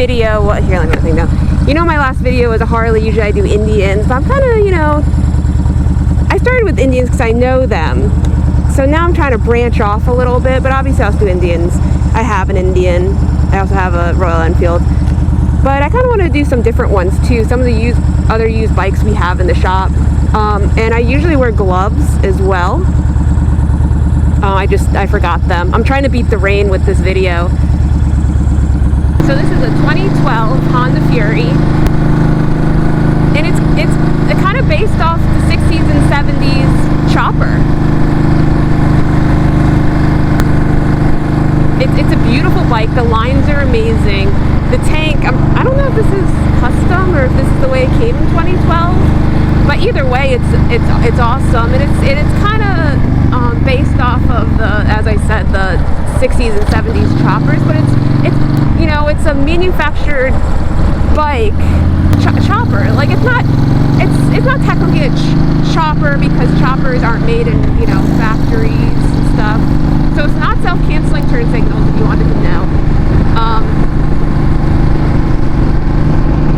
video, here, let me think now. You know, my last video was a Harley. Usually I do Indians, but I'm kind of, you know, I started with Indians because I know them. So now I'm trying to branch off a little bit, but obviously I'll do Indians. I have an Indian. I also have a Royal Enfield. But I kind of want to do some different ones too. Some of the other used bikes we have in the shop. And I usually wear gloves as well. I forgot them. I'm trying to beat the rain with this video. So this is a 2012 Honda Fury. And it's kind of based off the 60s and 70s chopper. It's a beautiful bike. The lines are amazing. The tank, I don't know if this is custom or if this is the way it came in 2012. But either way, it's awesome, and it's kind of based off of the, as I said, the 60s and 70s choppers. But it's you know, it's a manufactured bike chopper. Like it's not technically a chopper because choppers aren't made in, you know, factories and stuff. So it's not self-canceling turn signals, if you wanted to know.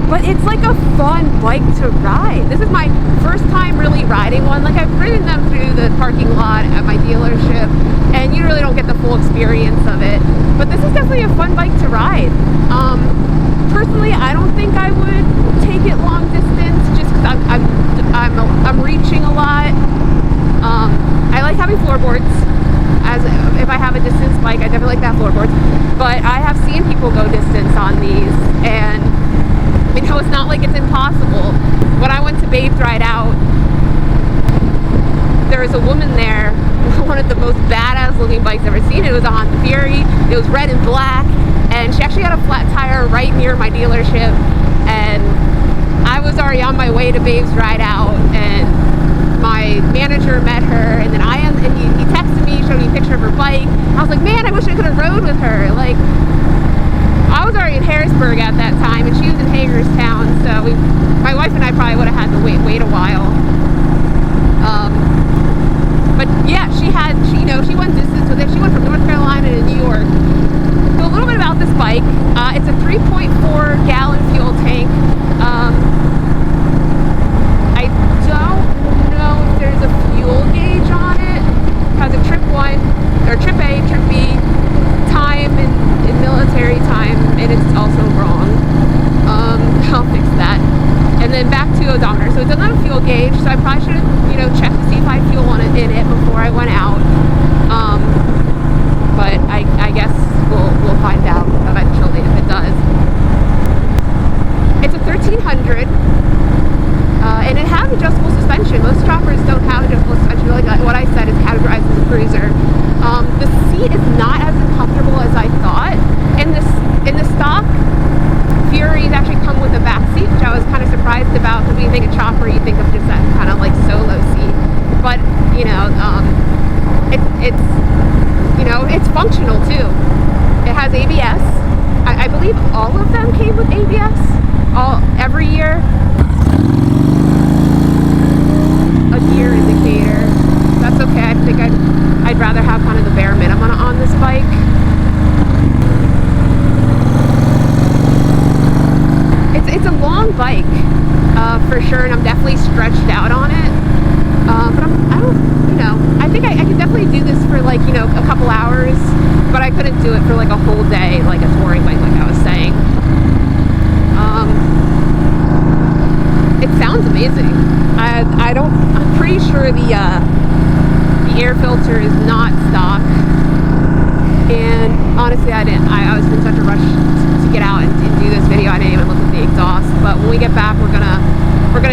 But it's like a fun bike to ride. This is my first time really riding one. Like, I've ridden them through the parking lot at my dealership, and you really don't get the full experience of it. But this is definitely a fun bike to ride. Personally, I don't think I would take it long distance just because I'm reaching a lot. I like having floorboards. As if I have a distance bike, I definitely like to have floorboards. But I have seen people go distance on these, and you know, it's not like it's impossible. When I went to Babes Ride Out, there was a woman there, one of the most badass looking bikes I've ever seen. It was a Honda Fury. It was red and black, and she actually had a flat tire right near my dealership. And I was already on my way to Babes Ride Out, and my manager met her, and then he texted me, showed me a picture of her bike. I was like, man, I wish I could have rode with her. Like, I was already in Harrisburg at that time, and she was in Hagerstown, so my wife and I probably would have had to wait a while. But yeah, she went distance with it. She went from North Carolina to New York. So a little bit about this bike. It's a 3.4 gallon fuel tank. I don't know if there's a fuel gauge on it. It has a trip 1, or trip A, trip B, time in military time, and it's also wrong. I'll fix that. And then back to odometer. So it doesn't have a fuel gauge, so I probably should have, you know, checked to see if I had fuel in it before I went out. But I guess we'll find out eventually if it does. It's a 1300, and it has adjustable suspension. Most choppers don't have adjustable suspension. Like what I said, is categorized as a cruiser. The seat is not as comfortable as I thought. In the stock Furies actually come with a back seat, which I was kind of surprised about, because when you think of chopper, you think of just that kind of like solo seat. But you know, it's you know, it's functional too. It has ABS. I believe all of them came with ABS. Every year. A gear indicator. That's okay. I think I'd rather have kind of the bare minimum on this bike. It's a long bike, for sure, and I'm definitely stretched out on it. But I think I could definitely do this for, like, you know, a couple hours, but I couldn't do it for like a whole day, like a touring bike, like I was saying. It sounds amazing. I'm pretty sure the air filter is not stock, and honestly I was in such a rush to get out and do this video, I didn't even look at the exhaust. But when we get back, we're gonna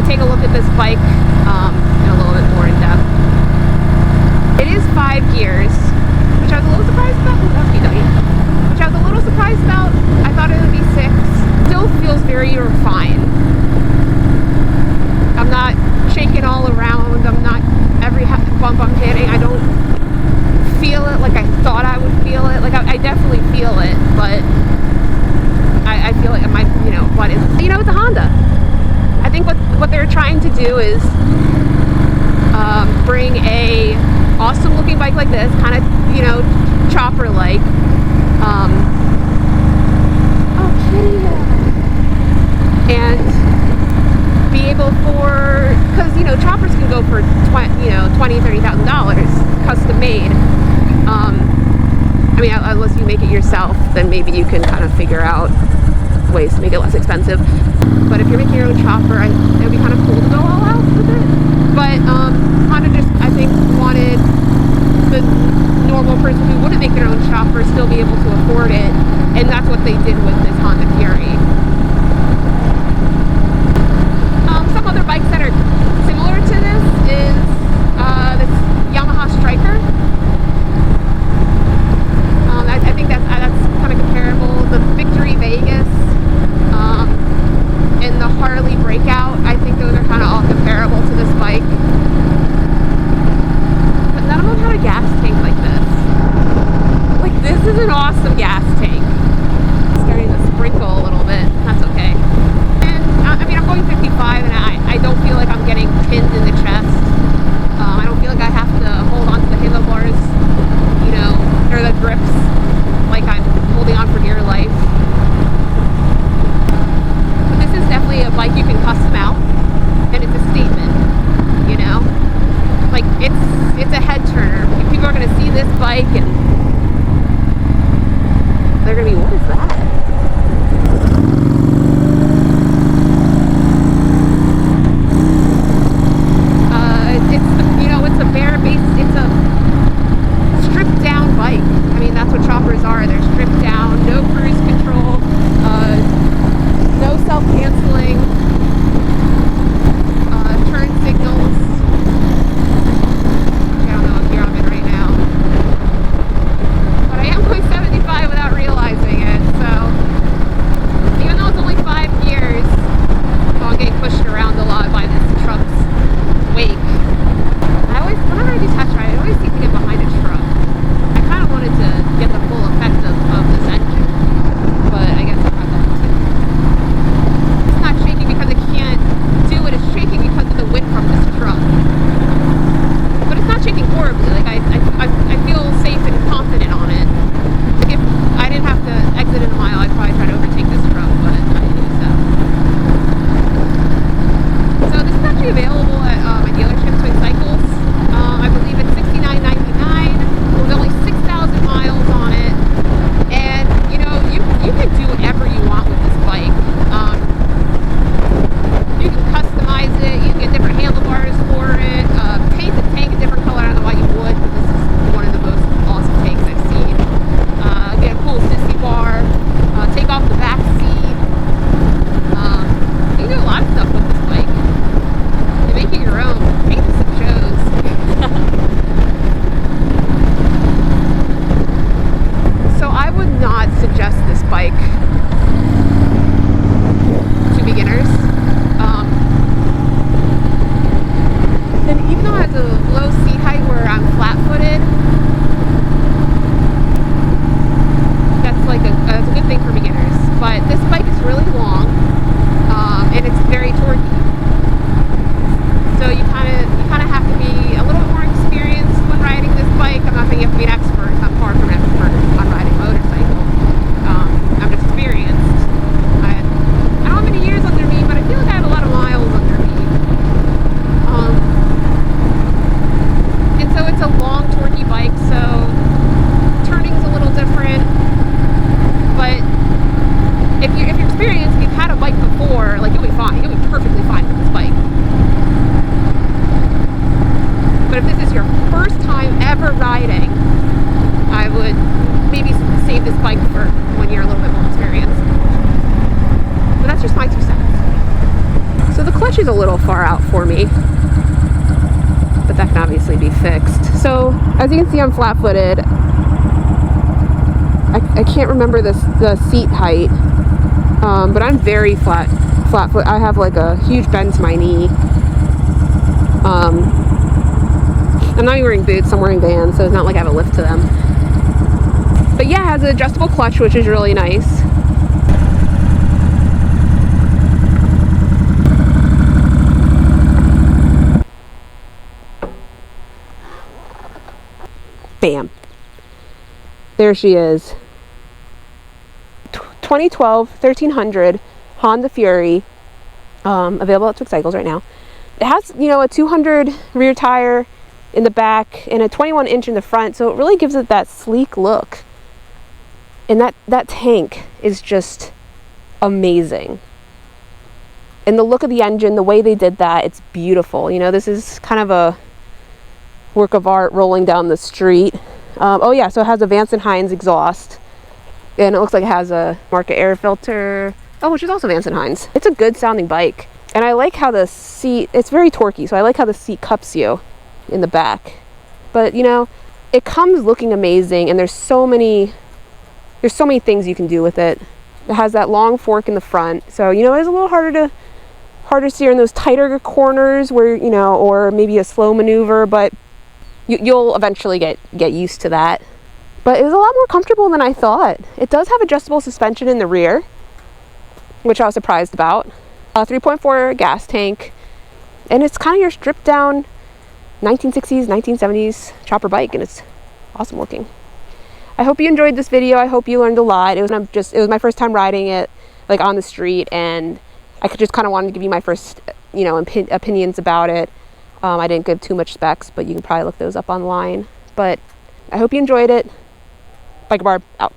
take a look at this bike in a little bit more in depth. It is 5 gears, which I was a little surprised about. Which I was a little surprised about. I thought it would be 6. Still feels very refined. I'm not shaking all around. I'm not, every bump I'm hitting, I don't feel it like I thought I would feel it. Like I definitely feel it, but I feel like my, you know, what is, you know, it's a Honda. I think what they're trying to do is bring a awesome looking bike like this, kind of, you know, chopper like. Oh, kitty. for $20,000-$30,000 custom made. I mean, unless you make it yourself, then maybe you can kind of figure out ways to make it less expensive. But if you're making your own chopper, it would be kind of cool to go all out with it. But Honda just, I think, wanted the normal person who wouldn't make their own chopper still be able to afford it, and that's what they did with this Honda Fury. Some other bikes that are similar to this is this Yamaha Striker. I think that's kind of comparable. The Victory Vegas and the Harley Breakout, I think those are kind of all comparable to this bike. But none of them had a gas tank like this. Like, this is an awesome gas tank. It's starting to sprinkle a little bit. That's okay. And I mean, I'm going 55, and I don't feel like I'm getting pinned in the chest. I don't feel like I have to hold on to the handlebars, you know, or the grips, like I'm holding on for dear life. But this is definitely a bike you can custom out, and it's a statement, you know? Like, it's a head turner. People are going to see this bike and they're going to be, what is that? It's a bare base, it's a stripped down bike. I mean, that's what choppers are. They're stripped down, no cruise control, no self-canceling, turn signals. I don't know what gear I'm in right now, but I am going 75 without realizing it. So even though it's only 5 gears, I'm getting pushed around a lot by this truck's wake. Whenever I do test ride, I always seem to get behind a truck. I kind of wanted to get the full effect of this engine, but I guess I'm not going to. It's not shaking because it can't do it. It's shaking because of the wind from this truck. But it's not shaking horribly. Like, I feel safe and confident on it. Like, if I didn't have to exit in a mile, I'd probably try to overtake this truck, but I didn't do so. So this is actually available at my dealership, Twin Cycles. I believe it's $69.99. There's only 6,000 miles on it, and you know, you can do whatever you want with this bike. You can customize it. You can get different handlebars for it. Paint the tank a different color. I don't know why you would, but this is one of the most awesome tanks I've seen. Get a cool sissy bar. Take off the back seat. You can do a lot of stuff with this bike. You make it your own. Paint the some shows. So I would not suggest this bike to beginners. And even though it has a low seat height where I'm flat-footed, that's a good thing for beginners. But this bike is really long, and it's very torquey. So you kind of have to be a little more experienced when riding this bike. I'm not saying you have to be an expert. I'm far from an expert on riding a motorcycle. I'm experienced. I don't have many years under me, but I feel like I have a lot of miles under me. And so it's a long, torquey bike, so turning's a little different. But if you're experienced, if you've had a bike before, like, you'll be fine. You'll be perfectly fine with this bike. But if this is your first time ever riding, I would maybe save this bike for when you're a little bit more experienced. But that's just my 2 cents. So the clutch is a little far out for me, but that can obviously be fixed. So as you can see, I'm flat-footed. I can't remember the seat height, but I'm very flat-foot. I have like a huge bend to my knee. I'm not even wearing boots, I'm wearing Vans, so it's not like I have a lift to them. But yeah, it has an adjustable clutch, which is really nice. Bam. There she is. 2012 1300 Honda Fury, available at Twin Cycles right now. It has, you know, a 200 rear tire in the back and a 21-inch in the front, so it really gives it that sleek look. And that tank is just amazing. And the look of the engine, the way they did that, it's beautiful. You know, this is kind of a work of art rolling down the street. Oh yeah, so it has a Vance & Hines exhaust. And it looks like it has a Marca air filter. Oh, which is also Vance & Hines. It's a good sounding bike. And I like how the seat, it's very torquey, so I like how the seat cups you in the back. But, you know, it comes looking amazing, and there's so many things you can do with it. It has that long fork in the front, so, you know, it's a little harder to steer in those tighter corners where, you know, or maybe a slow maneuver, but you'll eventually get used to that. But it was a lot more comfortable than I thought. It does have adjustable suspension in the rear, which I was surprised about. A 3.4 gas tank, and it's kind of your stripped down 1960s, 1970s chopper bike, and it's awesome looking. I hope you enjoyed this video. I hope you learned a lot. It was my first time riding it, like, on the street, and I just kind of wanted to give you my first, you know, opinions about it. I didn't give too much specs, but you can probably look those up online. But I hope you enjoyed it. Biker Barb, out.